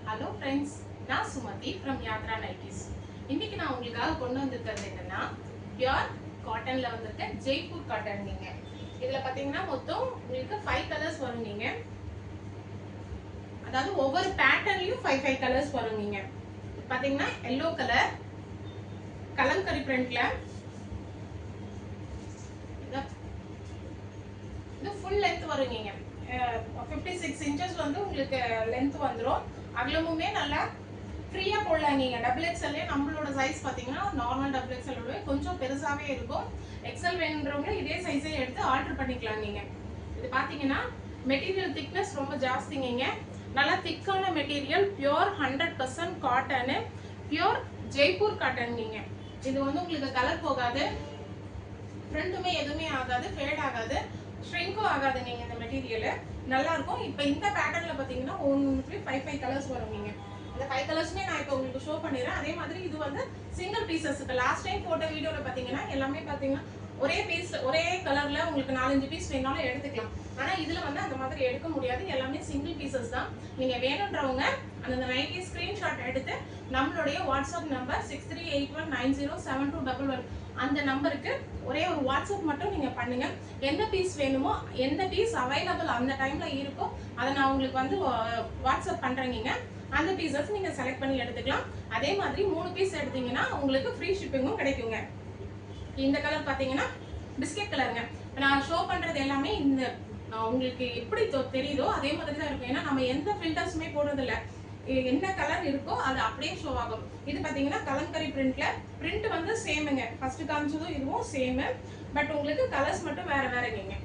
Hello friends, நான் Sumathi from Yatra Nighties. இன்னைக்கு நான் உங்களுக்காக கொண்டு வந்திருக்கிறது என்னன்னா பியூர் காட்டன்ல வந்திருக்க ஜெய்ப்பூர் காட்டன். நீங்க இதுல பாத்தீங்கன்னா மொத்தம் உங்களுக்கு 5 கலர்ஸ் வரும். நீங்க அதாவது ஒவ்வொரு பேட்டர்ன்லயும் 5 கலர்ஸ் வரும். நீங்க பாத்தீங்கன்னா yellow கலர் கலம்கரி பிரிண்ட்ல இது ஃபுல் லென்த் வரும். நீங்க 56 இன்ச்சஸ் வந்து உங்களுக்கு லென்த் வந்துரும். அகலமுமே நல்லா ஃப்ரீயா போடலாம். நீங்க டபுள் எக்ஸ்எல்லே நம்மளோட சைஸ் பாத்தீங்கன்னா நார்மல் டபுள் எக்ஸ்எல் கொஞ்சம் பெருசாவே இருக்கும். எக்ஸ்எல் வேணுன்றவங்க இதே சைஸே எடுத்து ஆல்டர் பண்ணிக்கலாம். நீங்க இது பாத்தீங்கன்னா மெட்டீரியல் திக்னஸ் ரொம்ப ஜாஸ்திங்க. நல்லா திக்கான material, pure 100% cotton, pure Jaipur cotton. நீங்க இது வந்து உங்களுக்கு கலர் போகாது, ஃப்ரண்ட்டுமே எதுவுமே ஆகாது, ஃபேட் ஆகாது, ஷ்ரிங்கும் ஆகாது. நீங்க இந்த மெட்டீரியல் நல்லா இருக்கும். இப்போ இந்த பேட்டர்ன்ல பாத்தீங்கன்னா உங்களுக்கு 5 கலர்ஸ் வரும். நீங்க இந்த 5 கலர்ஸ்மே நான் இப்போ உங்களுக்கு ஷோ பண்ணிடுறேன். அதே மாதிரி இது வந்து சிங்கிள் பீசஸ். இப்போ லாஸ்ட் டைம் போட்ட வீடியோல பாத்தீங்கன்னா எல்லாமே பாத்தீங்கன்னா ஒரே பீஸ் ஒரே கலர்ல உங்களுக்கு 4-5 பீஸ் வேணாலும் எடுத்துக்கலாம். ஆனா இதுல வந்து அந்த மாதிரி எடுக்க முடியாது, எல்லாமே சிங்கிள் பீசஸ் தான். நீங்க வேணும்ன்றவங்க அந்த நைட்டி ஸ்கிரீன்ஷாட் எடுத்து நம்மளுடைய வாட்ஸ்அப் நம்பர் 6381907211 அந்த நம்பருக்கு ஒரே ஒரு வாட்ஸ்அப் மட்டும் நீங்க பண்ணுங்க. எந்த பீஸ் வேணுமோ, எந்த பீஸ் அவைலபிள் அந்த டைம்ல இருக்கோ அதை நான் உங்களுக்கு வந்து வாட்ஸ்அப் பண்றேங்க. அந்த பீசஸ் நீங்க செலக்ட் பண்ணி எடுத்துக்கலாம். அதே மாதிரி 3 பீஸ் எடுத்தீங்கன்னா உங்களுக்கு ஃப்ரீ ஷிப்பிங்கும் கிடைக்குங்க. இந்த கலர் பாத்தீங்கன்னா பிஸ்கெட் கலருங்க. நான் ஷோ பண்றது எல்லாமே இந்த உங்களுக்கு எப்படி தெரியுதோ அதே மாதிரி தான் இருக்கும். ஏன்னா நம்ம எந்த ஃபில்டர்ஸுமே போடுறது இல்லை, என்ன கலர் இருக்கோ அது அப்படியே ஷோ ஆகும். இது பாத்தீங்கன்னா கலம்கரி பிரிண்ட்ல, பிரிண்ட் வந்து சேமுங்க. ஃபர்ஸ்ட் காமிச்சதும் இதுவும் சேம், பட் உங்களுக்கு கலர்ஸ் மட்டும் வேற வேறங்க.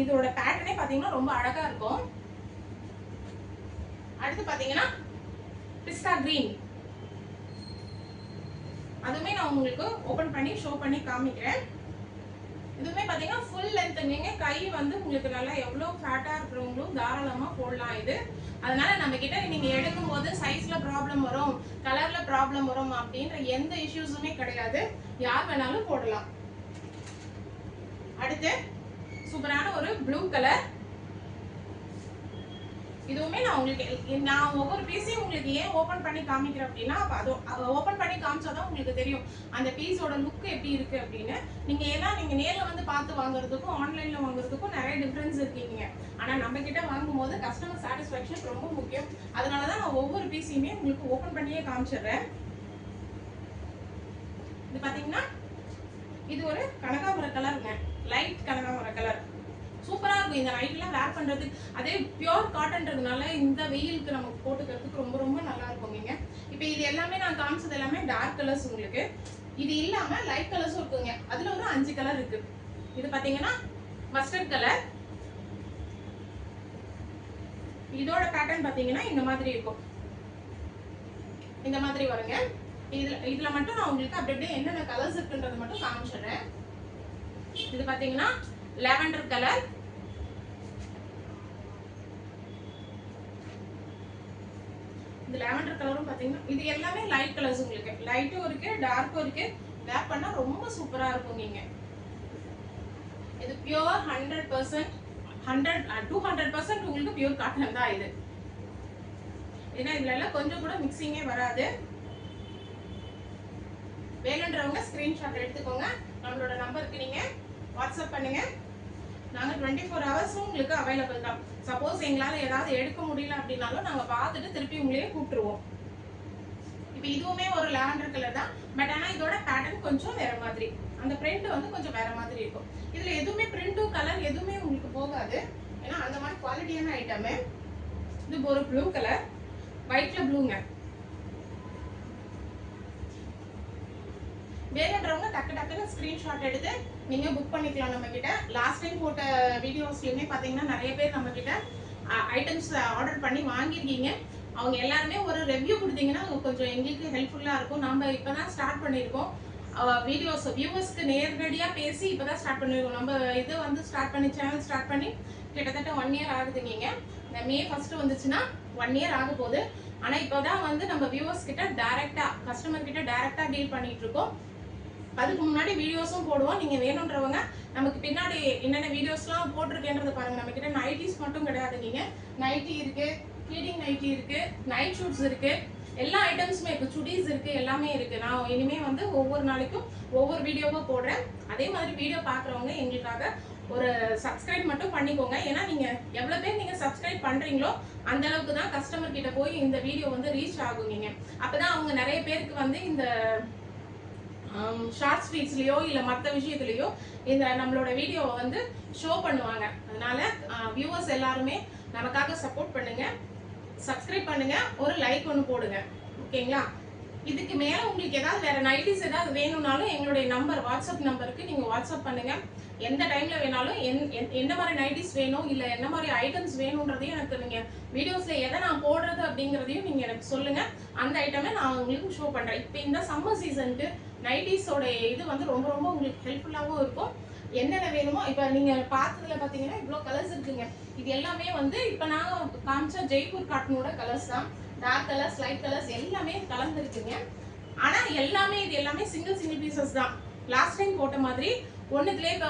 இதோட பேட்டர்னே பாத்தீங்கன்னா ரொம்ப அழகா இருக்கும். அடுத்து பாத்தீங்கன்னா பிஸ்தா கிரீன், அதுவுமே நான் உங்களுக்கு ஓபன் பண்ணி ஷோ பண்ணி காமிக்கிறேன். இதுவுமே பாத்தீங்கன்னா ஃபுல் லென்த்ங்க. கை வந்து உங்களுக்கு நல்லா எவ்வளவு ஃபேட்டா இருக்கிறவங்களும் தாராளமா போடலாம் இது. அதனால நம்ம கிட்ட நீங்க எடுக்கும் போது சைஸ்ல ப்ராப்ளம் வரும், கலர்ல ப்ராப்ளம் வரும் அப்படின்ற எந்த இஷ்யூஸுமே கிடையாது. யார் வேணாலும் போடலாம். அடுத்து சூப்பரான ஒரு ப்ளூ கலர். இதுவுமே நான் உங்களுக்கு ஒவ்வொரு பீஸையும் உங்களுக்கு ஏன் ஓபன் பண்ணி காமிக்கிறேன் அப்படின்னா அது ஓபன் பண்ணி காமிச்சாதான் உங்களுக்கு தெரியும் அந்த பீஸோட லுக் எப்படி இருக்கு அப்படின்னு. ஏன்னா நீங்க நேர்ல வந்து பார்த்து வாங்குறதுக்கும் ஆன்லைன்ல வாங்குறதுக்கும் நிறைய டிஃபரன்ஸ் இருக்கீங்க. ஆனா நம்ம கிட்ட வாங்கும் போது கஸ்டமர் சாட்டிஸ்ஃபேக்ஷன் ரொம்ப முக்கியம். அதனாலதான் நான் ஒவ்வொரு பீஸையுமே உங்களுக்கு ஓபன் பண்ணியே காமிச்சிடுறேன். இது பாத்தீங்கன்னா இது ஒரு கனகாம்பர கலருங்க, லைட் கனகாம்பர கலர். சூப்பரா இருக்கும் இந்த நைட்லாம் வேர் பண்றதுக்கு. அதே பியூர் காட்டன்றதுனால இந்த வெயிலுக்கு நமக்கு போட்டுக்கிறதுக்கு ரொம்ப ரொம்ப நல்லா இருக்குங்க. இப்போ இது எல்லாமே நான் காமிச்சது எல்லாமே டார்க் கலர்ஸ். உங்களுக்கு இது இல்லாம லைட் கலர்ஸும் இருக்குங்க. அதுல ஒரு 5 கலர் இருக்கு. இது பாத்தீங்கன்னா மஸ்டர்ட் கலர். இதோட பேட்டர்ன் பாத்தீங்கன்னா இந்த மாதிரி இருக்கும், இந்த மாதிரி வருங்க. இதுல மட்டும் நான் உங்களுக்கு அப்படியே என்னென்ன கலர்ஸ் இருக்குன்றது மட்டும் காமிச்சிடுறேன். இது பாத்தீங்கன்னா லாவெண்டர் கலர், இந்த லாவெண்டர் கலரும் பாத்தீங்கன்னா இது எல்லாமே லைட் கலர்ஸ். உங்களுக்கு லைட்டும் இருக்கு, டார்க்கும் இருக்கு. வேர் பண்ணா ரொம்ப சூப்பரா இருக்கும். நீங்க இது பியூர் 200% உங்களுக்கு பியூர் காட்டன் தான் இது. ஏன்னா இதுல எல்லாம் கொஞ்சம் கூட மிக்சிங்கே வராது. வேணுன்றவங்க ஸ்கிரீன்ஷாட் எடுத்துக்கோங்க. நம்மளோட நம்பருக்கு நீங்க வாட்ஸ்அப் பண்ணுங்க. நாங்க 24 ஹவர்ஸும் உங்களுக்கு அவைலபிள் தான். சப்போஸ் எங்களால ஏதாவது எடுக்க முடியல அப்படின்னாலும் நாங்க பார்த்துட்டு திருப்பி உங்களையே கூப்பிட்டுருவோம். இப்போ இதுவுமே ஒரு லாவெண்டர் கலர் தான், பட் ஆனா இதோட பேட்டர்ன் கொஞ்சம் வேற மாதிரி, அந்த பிரிண்ட் வந்து கொஞ்சம் வேற மாதிரி இருக்கும். இதுல எதுவுமே பிரிண்ட்டும் கலர் எதுவுமே உங்களுக்கு போகாது, ஏன்னா அந்த மாதிரி குவாலிட்டியான ஐட்டம். இது ஒரு ப்ளூ கலர், ஒயிட்ல ப்ளூங்க. வேணுன்றவங்க டக்கு டக்குன்னு ஸ்கிரீன்ஷாட் எடுத்து நீங்க புக் பண்ணிக்கலாம் நம்ம கிட்ட. லாஸ்ட் டைம் போட்ட வீடியோஸ்லயுமே பாத்தீங்கன்னா நிறைய பேர் நம்ம கிட்ட ஐட்டம்ஸ் ஆர்டர் பண்ணி வாங்கியிருக்கீங்க. அவங்க எல்லாருமே ஒரு ரிவ்யூ கொடுத்தீங்கன்னா கொஞ்சம் எங்களுக்கு ஹெல்ப்ஃபுல்லா இருக்கும். நம்ம இப்பதான் ஸ்டார்ட் பண்ணியிருக்கோம் வீடியோஸ். வியூவர்ஸ்க்கு நேரடியா பேசி இப்பதான் ஸ்டார்ட் பண்ணிருக்கோம். நம்ம இது வந்து சேனல் ஸ்டார்ட் பண்ணி கிட்டத்தட்ட 1 இயர் ஆகுதுங்க. இந்த மே 1 வந்துச்சுன்னா 1 இயர் ஆக போகுது. ஆனா இப்பதான் வந்து நம்ம வியூவர்ஸ் கிட்ட டைரக்டா, கஸ்டமர் கிட்ட டைரக்டா டீல் பண்ணிட்டு இருக்கோம். அதுக்கு முன்னாடி வீடியோஸும் போடுவோம். நீங்க வேணும்ன்றவங்க நமக்கு பின்னாடி என்னென்ன வீடியோஸ்லாம் போட்டிருக்கேன்றதை பாருங்க. நம்ம கிட்ட நைட்டிஸ் மட்டும் கிடையாது, நீங்க நைட்டி இருக்கு, ஃபீடிங் நைட்டி இருக்கு, நைட் ஷூட்ஸ் இருக்கு, எல்லா ஐட்டம்ஸுமே இருக்கு, சுடிஸ் இருக்கு, எல்லாமே இருக்கு. நான் இனிமே வந்து ஒவ்வொரு நாளைக்கும் ஒவ்வொரு வீடியோவா போடுறேன். அதே மாதிரி வீடியோ பார்க்குறவங்க எங்களுக்காக ஒரு சப்ஸ்கிரைப் மட்டும் பண்ணிக்கோங்க. ஏன்னா நீங்க எவ்வளவு பேர் நீங்க சப்ஸ்கிரைப் பண்றீங்களோ அந்த அளவுக்கு தான் கஸ்டமர் கிட்ட போய் இந்த வீடியோ வந்து ரீச் ஆகுங்க. அப்பதான் அவங்க நிறைய பேருக்கு வந்து இந்த ஷார்ட்ஸ் ஃபீட்ஸ்லயோ இல்ல மற்ற விஷயத்துலயோ இந்த நம்மளோட வீடியோவை வந்து ஷோ பண்ணுவாங்க. அதனால வியூவர்ஸ் எல்லாருமே நமக்காக சப்போர்ட் பண்ணுங்க, சப்ஸ்கிரைப் பண்ணுங்க, ஒரு லைக் ஒன்று போடுங்க. ஓகேங்களா? இதுக்கு மேல உங்களுக்கு ஏதாவது வேற நைட்டிஸ் ஏதாவது வேணும்னாலும் எங்களுடைய நம்பர், வாட்ஸ்அப் நம்பருக்கு நீங்க வாட்ஸ்அப் பண்ணுங்க. எந்த டைம்ல வேணாலும் என்ன மாதிரி நைட்டிஸ் வேணும் இல்ல என்ன மாதிரி ஐட்டம்ஸ் வேணும்ன்றதையும் எனக்கு நீங்க வீடியோஸ்ல எதை நான் போடுறது அப்படிங்கறதையும் நீங்க எனக்கு சொல்லுங்க. அந்த ஐட்டமை நான் உங்களுக்கு ஷோ பண்றேன். இப்போ இந்த சம்மர் சீசனுக்கு நைட்டிஸோட இது வந்து ரொம்ப ரொம்ப உங்களுக்கு ஹெல்ப்ஃபுல்லாகவும் இருக்கும். என்னென்ன வேணுமோ இப்போ நீங்க பார்த்ததுல பாத்தீங்கன்னா இவ்வளோ கலர்ஸ் இருக்குங்க. இது எல்லாமே வந்து இப்போ நான் காமிச்ச ஜெய்ப்பூர் காட்டனோட கலர்ஸ் தான். டார்க் கலர்ஸ், லைட் கலர்ஸ் எல்லாமே கலந்துருக்குங்க. ஆனா எல்லாமே இது எல்லாமே சிங்கிள் பீசஸ் தான். லாஸ்ட் டைம் போட்ட மாதிரி ஒண்ணுக்குள்ளே இப்போ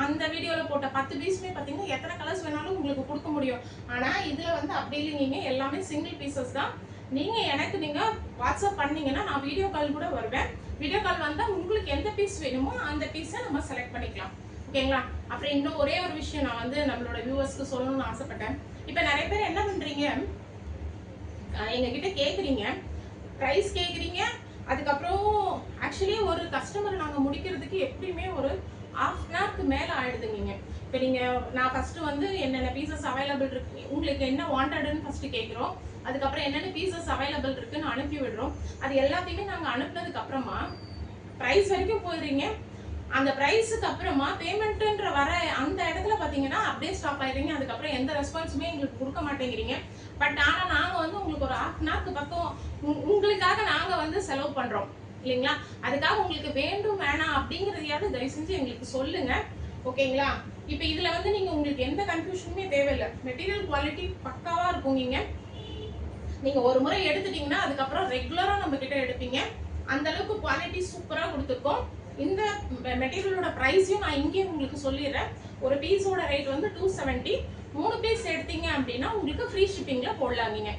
அந்த வீடியோல போட்ட 10 பீஸுமே பாத்தீங்கன்னா எத்தனை கலர்ஸ் வேணாலும் உங்களுக்கு கொடுக்க முடியும். ஆனா இதுல வந்து அப்படி இல்லைங்க, எல்லாமே சிங்கிள் பீசஸ் தான். நீங்க எனக்கு நீங்க வாட்ஸ்அப் பண்ணீங்கன்னா நான் வீடியோ கால் கூட வருவேன். வீடியோ கால் வந்தா உங்களுக்கு எந்த பீஸ் வேணுமோ அந்த பீஸை நம்ம செலக்ட் பண்ணிக்கலாம். ஓகேங்களா? அப்புறம் இன்னும் ஒரே ஒரு விஷயம் நான் வந்து நம்மளோட வியூவர்ஸ்க்கு சொல்லணும்னு ஆசைப்பட்டேன். இப்போ நிறைய பேர் என்ன பண்றீங்க, எங்ககிட்ட கேக்குறீங்க, ப்ரைஸ் கேக்குறீங்க. அதுக்கப்புறம் ஆக்சுவலி ஒரு கஸ்டமர் நாங்கள் முடிக்கிறதுக்கு எப்படியுமே ஒரு ½ அன் ஹவருக்கு மேலே ஆயிடுதுங்க. இப்போ நான் ஃபர்ஸ்ட் வந்து என்னென்ன பீசஸ் அவைலபிள் இருக்கு, உங்களுக்கு என்ன வாண்டட்னு ஃபர்ஸ்ட் கேட்குறோம். அதுக்கப்புறம் என்னென்ன பீசஸ் அவைலபிள் இருக்குன்னு அனுப்பி விடுறோம். அது எல்லாத்தையுமே நாங்கள் அனுப்புனதுக்கு அப்புறமா ப்ரைஸ் வரைக்கும் போயிடுறீங்க. அந்த ப்ரைஸுக்கு அப்புறமா பேமெண்ட்ன்ற வர அந்த இடத்துல பார்த்தீங்கன்னா அப்படியே ஸ்டாப் ஆயிடுறீங்க. அதுக்கப்புறம் எந்த ரெஸ்பான்ஸுமே எங்களுக்கு கொடுக்க மாட்டேங்கிறீங்க. பட் ஆனால் நாங்கள் வந்து உங்களுக்கு ஒரு ½ அன் ஹவருக்கு பக்கம் உங்களுக்காக நாங்கள் வந்து செலவு பண்ணுறோம் இல்லைங்களா? அதுக்காக உங்களுக்கு வேண்டும் வேணாம் அப்படிங்கிறதையாவது தயவு செஞ்சு எங்களுக்கு சொல்லுங்க. ஓகேங்களா? இப்போ இதில் வந்து நீங்கள் உங்களுக்கு எந்த கன்ஃபியூஷனுமே தேவையில்லை. மெட்டீரியல் குவாலிட்டி பக்காவாக இருக்குங்க. நீங்கள் ஒரு முறை எடுத்துட்டீங்கன்னா அதுக்கப்புறம் ரெகுலராக நம்ம கிட்ட எடுப்பீங்க. அந்த அளவுக்கு குவாலிட்டி சூப்பராக கொடுத்துருக்கோம். இந்த மெட்டீரியலோட ப்ரைஸையும் நான் இங்கேயே உங்களுக்கு சொல்லிடுறேன். ஒரு பீஸோட ரேட் வந்து 270. 3 பீஸ் எடுத்தீங்க அப்படின்னா உங்களுக்கு ஃப்ரீ ஷிப்பிங்ல போடலாங்க.